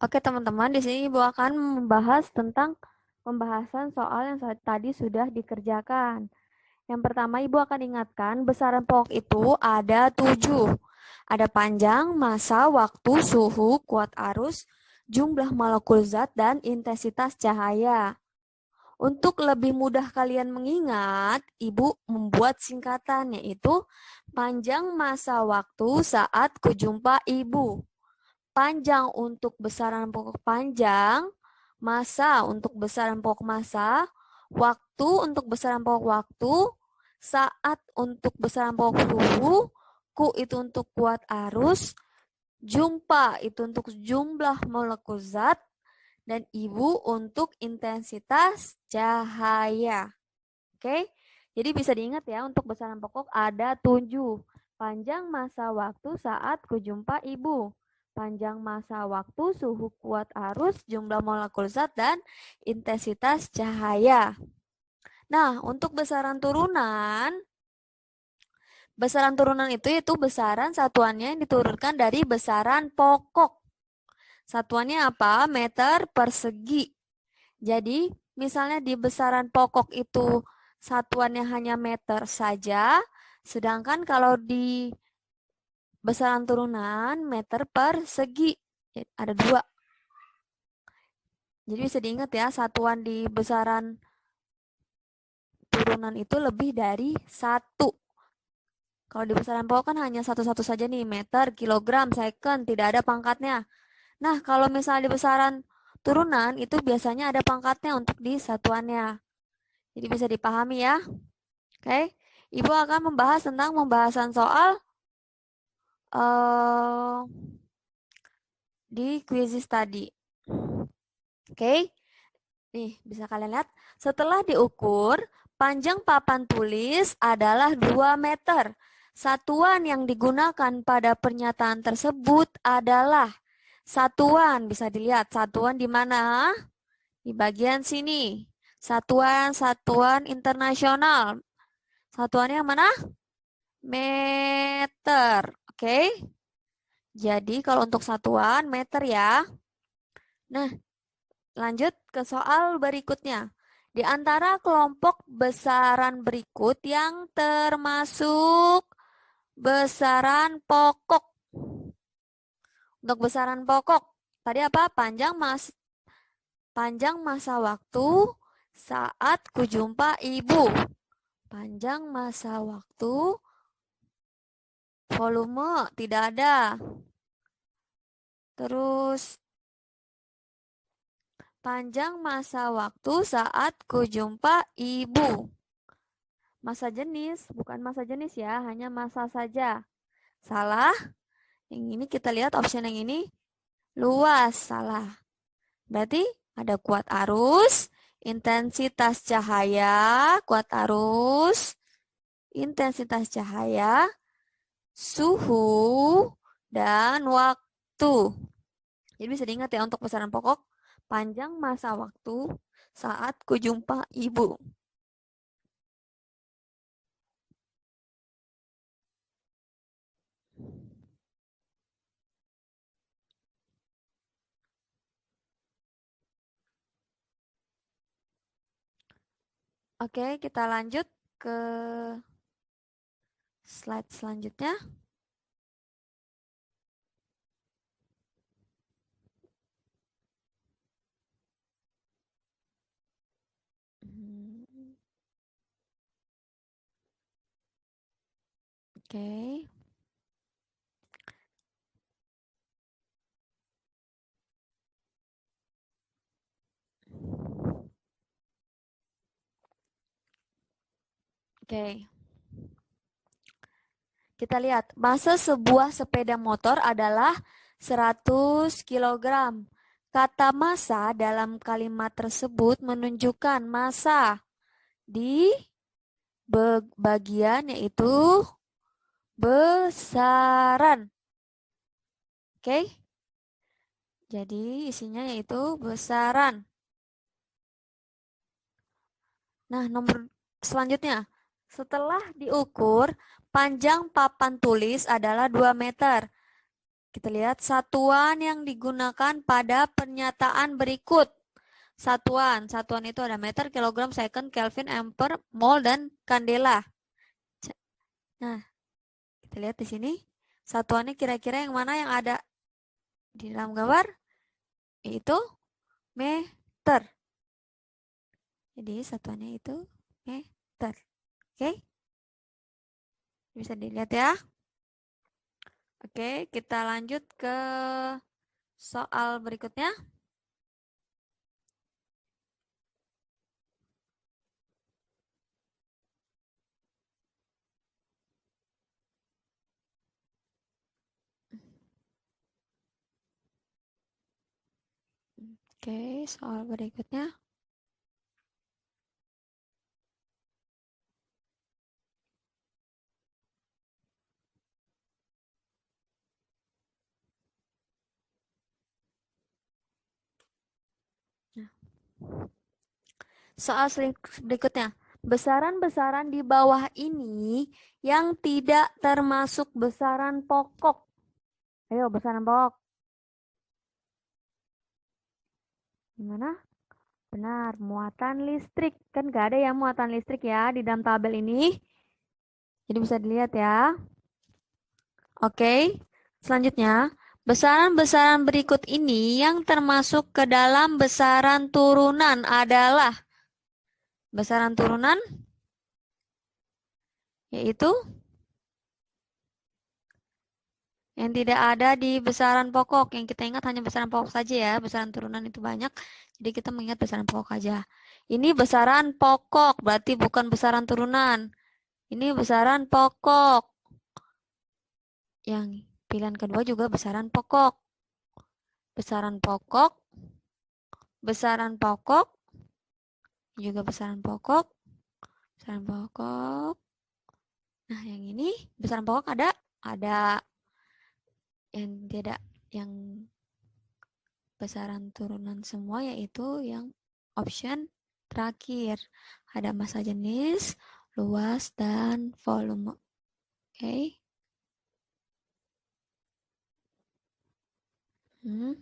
Oke teman-teman, di sini Ibu akan membahas tentang pembahasan soal yang tadi sudah dikerjakan. Yang pertama Ibu akan ingatkan besaran pokok itu ada 7. Ada panjang, massa, waktu, suhu, kuat arus, jumlah molekul zat, dan intensitas cahaya. Untuk lebih mudah kalian mengingat, Ibu membuat singkatan yaitu panjang masa waktu saat kujumpa Ibu. Panjang untuk besaran pokok panjang, massa untuk besaran pokok massa, waktu untuk besaran pokok waktu, saat untuk besaran pokok suhu, Q itu untuk kuat arus, jumpa itu untuk jumlah molekul zat, dan Ibu untuk intensitas cahaya. Oke, jadi bisa diingat ya, untuk besaran pokok ada 7. Panjang masa waktu saat kujumpa Ibu. Panjang masa waktu, suhu kuat arus, jumlah molekul zat, dan intensitas cahaya. Nah, untuk besaran turunan itu besaran satuannya yang diturunkan dari besaran pokok. Satuannya apa? Meter persegi. Jadi, misalnya di besaran pokok itu satuannya hanya meter saja, sedangkan kalau di besaran turunan meter persegi. Ada 2. Jadi bisa diingat ya, satuan di besaran turunan itu lebih dari 1. Kalau di besaran pokok kan hanya satu-satu saja nih, meter, kilogram, second, tidak ada pangkatnya. Nah, kalau misalnya di besaran turunan itu biasanya ada pangkatnya untuk di satuannya. Jadi bisa dipahami ya. Oke, Ibu akan membahas tentang pembahasan soal di quizzes tadi. Oke, nih bisa kalian lihat. Setelah diukur, panjang papan tulis adalah 2 meter. Satuan yang digunakan pada pernyataan tersebut adalah satuan. Bisa dilihat satuan di mana? Di bagian sini. Satuan internasional. Satuannya yang mana? Meter. Oke. Jadi kalau untuk satuan meter ya. Nah, lanjut ke soal berikutnya. Di antara kelompok besaran berikut yang termasuk besaran pokok. Untuk besaran pokok, tadi apa? Panjang masa waktu saat kujumpa ibu. Panjang masa waktu, volume tidak ada. Terus panjang masa waktu saat kujumpa ibu. Masa jenis, bukan masa jenis ya, hanya masa saja. Salah. Yang ini kita lihat option yang ini. Luas, salah. Berarti ada kuat arus, intensitas cahaya, kuat arus, intensitas cahaya, suhu, dan waktu. Jadi bisa diingat ya untuk besaran pokok, panjang masa waktu saat kujumpa ibu. Oke, kita lanjut ke slide selanjutnya. Oke. Oke. Kita lihat, massa sebuah sepeda motor adalah 100 kg. Kata massa dalam kalimat tersebut menunjukkan massa di bagian yaitu besaran. Oke. Jadi isinya yaitu besaran. Nah, nomor selanjutnya. Setelah diukur, panjang papan tulis adalah 2 meter. Kita lihat satuan yang digunakan pada pernyataan berikut. Satuan itu ada meter, kilogram, second, Kelvin, ampere, mol, dan kandela. Nah, kita lihat di sini. Satuannya kira-kira yang mana yang ada di dalam gambar? Itu meter. Jadi satuannya itu meter. Oke? Bisa dilihat ya. Oke, kita lanjut ke soal berikutnya. Oke, soal berikutnya. Nah, soal berikutnya. Besaran-besaran di bawah ini yang tidak termasuk besaran pokok. Ayo, besaran pokok. Gimana? Benar, muatan listrik. Kan gak ada ya muatan listrik ya di dalam tabel ini. Jadi bisa dilihat ya. Oke, selanjutnya. Besaran-besaran berikut ini yang termasuk ke dalam besaran turunan adalah besaran turunan yaitu yang tidak ada di besaran pokok. Yang kita ingat hanya besaran pokok saja ya. Besaran turunan itu banyak. Jadi kita mengingat besaran pokok saja. Ini besaran pokok, berarti bukan besaran turunan. Ini besaran pokok. Yang pilihan kedua juga besaran pokok. Besaran pokok. Besaran pokok. Juga besaran pokok. Besaran pokok. Nah, yang ini besaran pokok ada? Ada. Yang tidak, yang besaran turunan semua yaitu yang option terakhir. Ada massa jenis, luas, dan volume. Oke. Hmm.